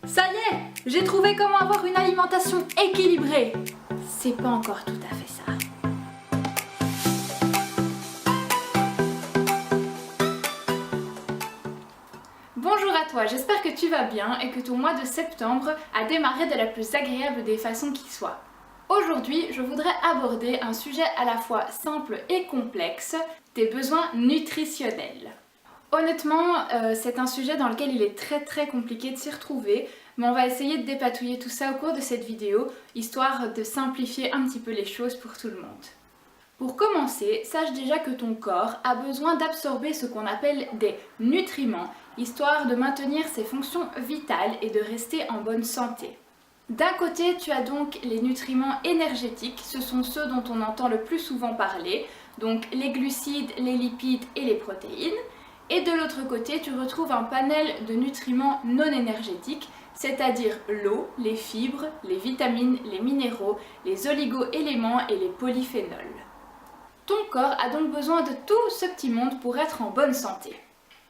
Ça y est, j'ai trouvé comment avoir une alimentation équilibrée. C'est pas encore tout à fait ça. Bonjour à toi, j'espère que tu vas bien et que ton mois de septembre a démarré de la plus agréable des façons qui soit. Aujourd'hui, je voudrais aborder un sujet à la fois simple et complexe, tes besoins nutritionnels. Honnêtement, c'est un sujet dans lequel il est très compliqué de s'y retrouver, mais on va essayer de dépatouiller tout ça au cours de cette vidéo, histoire de simplifier un petit peu les choses pour tout le monde. Pour commencer, sache déjà que ton corps a besoin d'absorber ce qu'on appelle des nutriments, histoire de maintenir ses fonctions vitales et de rester en bonne santé. D'un côté, tu as donc les nutriments énergétiques, ce sont ceux dont on entend le plus souvent parler, donc les glucides, les lipides et les protéines. Et de l'autre côté, tu retrouves un panel de nutriments non énergétiques, c'est-à-dire l'eau, les fibres, les vitamines, les minéraux, les oligo-éléments et les polyphénols. Ton corps a donc besoin de tout ce petit monde pour être en bonne santé.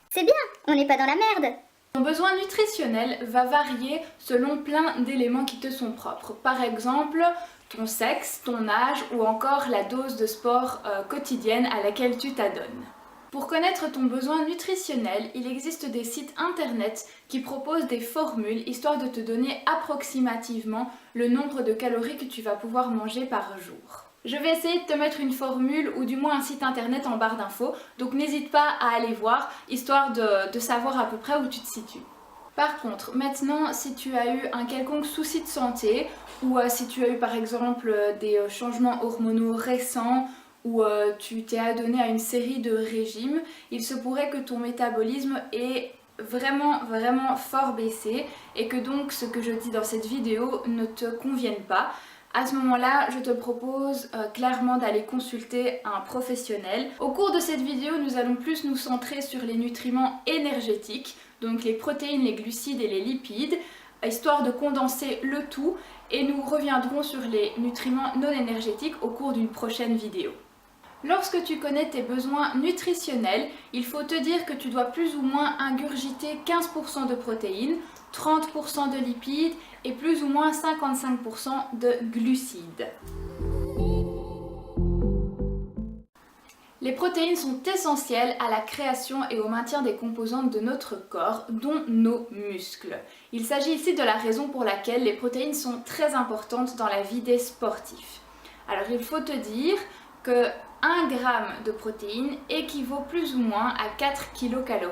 C'est bien, on n'est pas dans la merde. Ton besoin nutritionnel va varier selon plein d'éléments qui te sont propres. Par exemple, ton sexe, ton âge ou encore la dose de sport quotidienne à laquelle tu t'adonnes. Pour connaître ton besoin nutritionnel, il existe des sites internet qui proposent des formules histoire de te donner approximativement le nombre de calories que tu vas pouvoir manger par jour. Je vais essayer de te mettre une formule ou du moins un site internet en barre d'infos, donc n'hésite pas à aller voir, histoire de savoir à peu près où tu te situes. Par contre, maintenant, si tu as eu un quelconque souci de santé, ou si tu as eu par exemple des changements hormonaux récents, ou tu t'es adonné à une série de régimes, il se pourrait que ton métabolisme ait vraiment fort baissé, et que donc ce que je dis dans cette vidéo ne te convienne pas. À ce moment-là, je te propose clairement d'aller consulter un professionnel. Au cours de cette vidéo, nous allons plus nous centrer sur les nutriments énergétiques, donc les protéines, les glucides et les lipides, histoire de condenser le tout, et nous reviendrons sur les nutriments non énergétiques au cours d'une prochaine vidéo. Lorsque tu connais tes besoins nutritionnels, il faut te dire que tu dois plus ou moins ingurgiter 15% de protéines, 30% de lipides et plus ou moins 55% de glucides. Les protéines sont essentielles à la création et au maintien des composantes de notre corps, dont nos muscles. Il s'agit ici de la raison pour laquelle les protéines sont très importantes dans la vie des sportifs. Alors il faut te dire que 1 g de protéines équivaut plus ou moins à 4 kcal.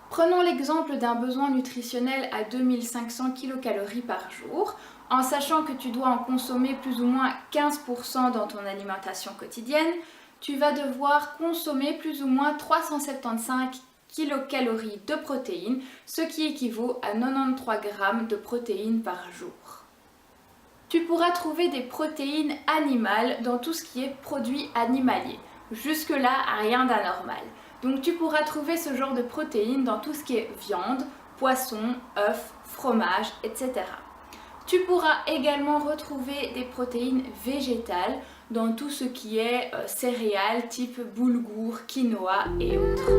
Prenons l'exemple d'un besoin nutritionnel à 2500 kcal par jour, en sachant que tu dois en consommer plus ou moins 15% dans ton alimentation quotidienne, tu vas devoir consommer plus ou moins 375 kcal de protéines, ce qui équivaut à 93 g de protéines par jour. Tu pourras trouver des protéines animales dans tout ce qui est produits animaliers. Jusque-là, rien d'anormal. Donc tu pourras trouver ce genre de protéines dans tout ce qui est viande, poisson, œufs, fromage, etc. Tu pourras également retrouver des protéines végétales dans tout ce qui est céréales type boulgour, quinoa et autres.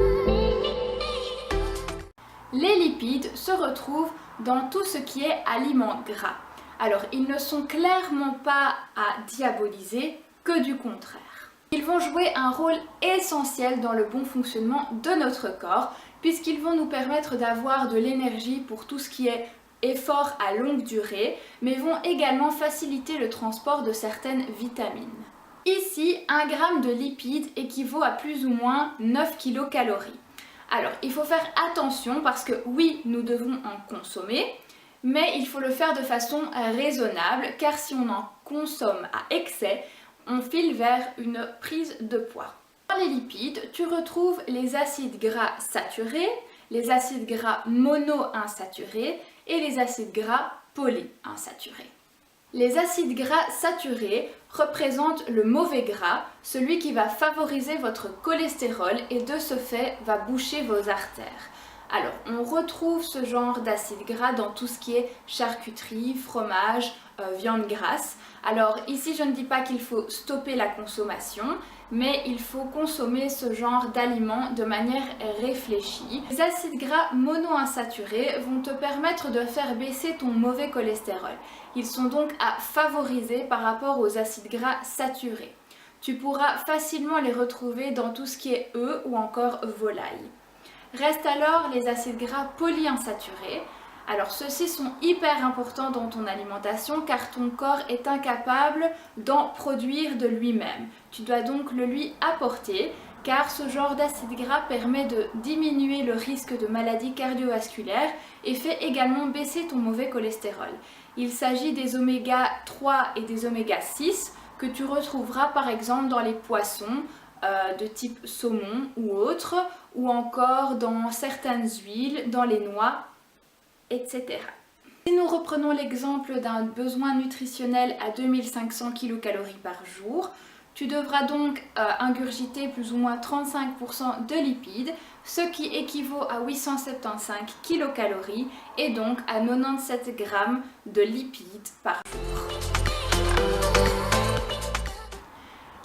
Les lipides se retrouvent dans tout ce qui est aliments gras. Alors, ils ne sont clairement pas à diaboliser, que du contraire. Ils vont jouer un rôle essentiel dans le bon fonctionnement de notre corps, puisqu'ils vont nous permettre d'avoir de l'énergie pour tout ce qui est effort à longue durée, mais vont également faciliter le transport de certaines vitamines. Ici, 1 g de lipides équivaut à plus ou moins 9 kcal. Alors, il faut faire attention parce que oui, nous devons en consommer, mais il faut le faire de façon raisonnable, car si on en consomme à excès, on file vers une prise de poids. Dans les lipides, tu retrouves les acides gras saturés, les acides gras monoinsaturés et les acides gras polyinsaturés. Les acides gras saturés représentent le mauvais gras, celui qui va favoriser votre cholestérol et de ce fait va boucher vos artères. Alors, on retrouve ce genre d'acides gras dans tout ce qui est charcuterie, fromage, viande grasse. Alors ici, je ne dis pas qu'il faut stopper la consommation, mais il faut consommer ce genre d'aliments de manière réfléchie. Les acides gras monoinsaturés vont te permettre de faire baisser ton mauvais cholestérol. Ils sont donc à favoriser par rapport aux acides gras saturés. Tu pourras facilement les retrouver dans tout ce qui est œufs ou encore volaille. Restent alors les acides gras polyinsaturés. Alors ceux-ci sont hyper importants dans ton alimentation car ton corps est incapable d'en produire de lui-même. Tu dois donc le lui apporter car ce genre d'acide gras permet de diminuer le risque de maladies cardiovasculaires et fait également baisser ton mauvais cholestérol. Il s'agit des oméga 3 et des oméga 6 que tu retrouveras par exemple dans les poissons de type saumon ou autre, ou encore dans certaines huiles, dans les noix, etc. Si nous reprenons l'exemple d'un besoin nutritionnel à 2500 kcal par jour, tu devras donc ingurgiter plus ou moins 35% de lipides, ce qui équivaut à 875 kcal et donc à 97 g de lipides par jour.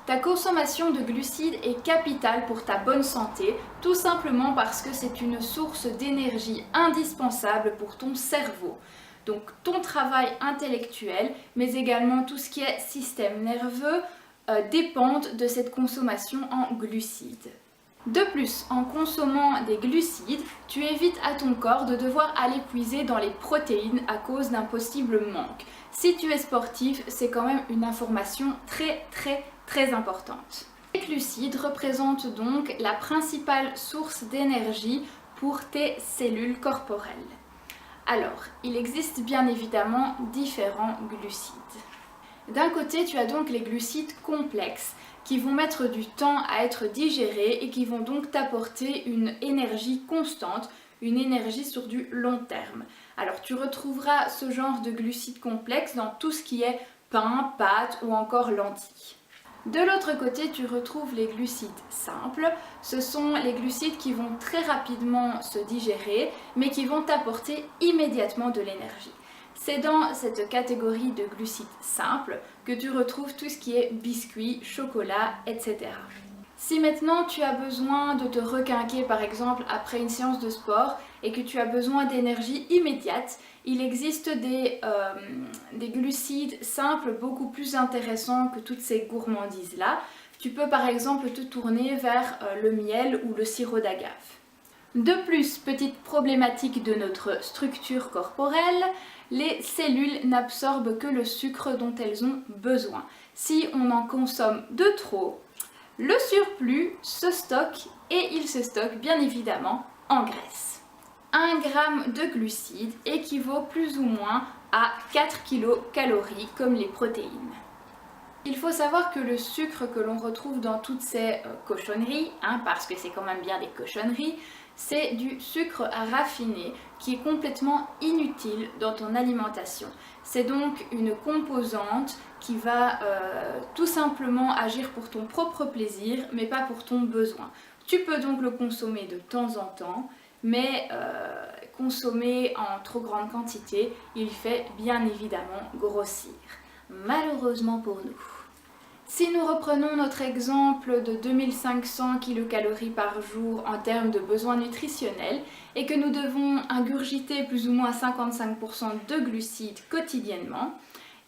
Ta consommation de glucides est capitale pour ta bonne santé, tout simplement parce que c'est une source d'énergie indispensable pour ton cerveau. Donc ton travail intellectuel, mais également tout ce qui est système nerveux, dépendent de cette consommation en glucides. De plus, en consommant des glucides, tu évites à ton corps de devoir aller puiser dans les protéines à cause d'un possible manque. Si tu es sportif, c'est quand même une information très importante. Les glucides représentent donc la principale source d'énergie pour tes cellules corporelles. Alors, il existe bien évidemment différents glucides. D'un côté, tu as donc les glucides complexes qui vont mettre du temps à être digérés et qui vont donc t'apporter une énergie constante, une énergie sur du long terme. Alors tu retrouveras ce genre de glucides complexes dans tout ce qui est pain, pâtes ou encore lentilles. De l'autre côté, tu retrouves les glucides simples. Ce sont les glucides qui vont très rapidement se digérer, mais qui vont t'apporter immédiatement de l'énergie. C'est dans cette catégorie de glucides simples que tu retrouves tout ce qui est biscuits, chocolat, etc. Si maintenant tu as besoin de te requinquer par exemple après une séance de sport et que tu as besoin d'énergie immédiate, il existe des glucides simples beaucoup plus intéressants que toutes ces gourmandises là. Tu peux par exemple te tourner vers le miel ou le sirop d'agave. De plus, petite problématique de notre structure corporelle, les cellules n'absorbent que le sucre dont elles ont besoin. Si on en consomme de trop, le surplus se stocke et il se stocke bien évidemment en graisse. 1 g de glucides équivaut plus ou moins à 4 kcal comme les protéines. Il faut savoir que le sucre que l'on retrouve dans toutes ces cochonneries, parce que c'est quand même bien des cochonneries, c'est du sucre raffiné qui est complètement inutile dans ton alimentation. C'est donc une composante qui va tout simplement agir pour ton propre plaisir, mais pas pour ton besoin. Tu peux donc le consommer de temps en temps, mais consommer en trop grande quantité, il fait bien évidemment grossir. Malheureusement pour nous. Si nous reprenons notre exemple de 2500 kcal par jour en termes de besoins nutritionnels et que nous devons ingurgiter plus ou moins 55% de glucides quotidiennement,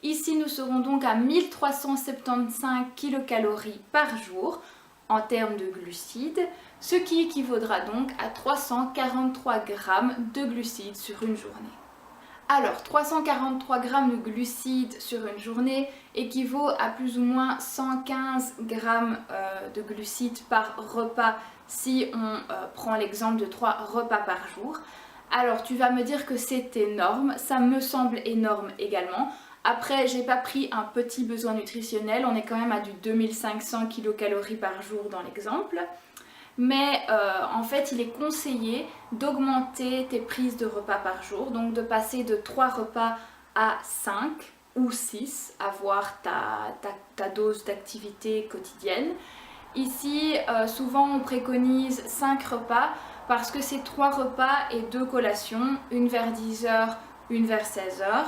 ici nous serons donc à 1375 kcal par jour en termes de glucides, ce qui équivaudra donc à 343 g de glucides sur une journée. Alors, 343 g de glucides sur une journée équivaut à plus ou moins 115 g de glucides par repas si on prend l'exemple de 3 repas par jour. Alors, tu vas me dire que c'est énorme, ça me semble énorme également. Après, j'ai pas pris un petit besoin nutritionnel, on est quand même à du 2500 kcal par jour dans l'exemple. Mais en fait, il est conseillé d'augmenter tes prises de repas par jour, donc de passer de 3 repas à 5 ou 6, à voir ta dose d'activité quotidienne. Ici, souvent on préconise 5 repas parce que c'est 3 repas et 2 collations, une vers 10h, une vers 16h.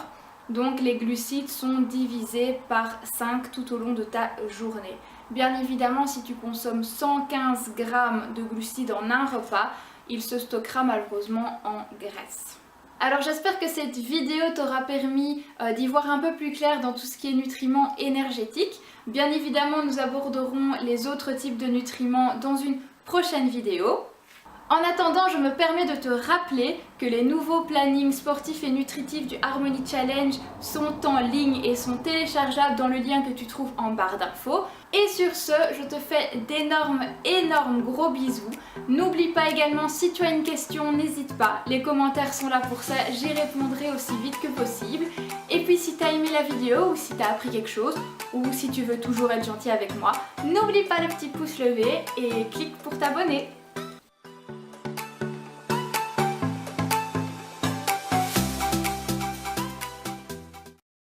Donc les glucides sont divisés par 5 tout au long de ta journée. Bien évidemment, si tu consommes 115 g de glucides en un repas, il se stockera malheureusement en graisse. Alors j'espère que cette vidéo t'aura permis d'y voir un peu plus clair dans tout ce qui est nutriments énergétiques. Bien évidemment, nous aborderons les autres types de nutriments dans une prochaine vidéo. En attendant, je me permets de te rappeler que les nouveaux plannings sportifs et nutritifs du Harmony Challenge sont en ligne et sont téléchargeables dans le lien que tu trouves en barre d'infos. Et sur ce, je te fais d'énormes gros bisous. N'oublie pas également, si tu as une question, n'hésite pas. Les commentaires sont là pour ça, j'y répondrai aussi vite que possible. Et puis si tu as aimé la vidéo ou si tu as appris quelque chose, ou si tu veux toujours être gentil avec moi, n'oublie pas le petit pouce levé et clique pour t'abonner.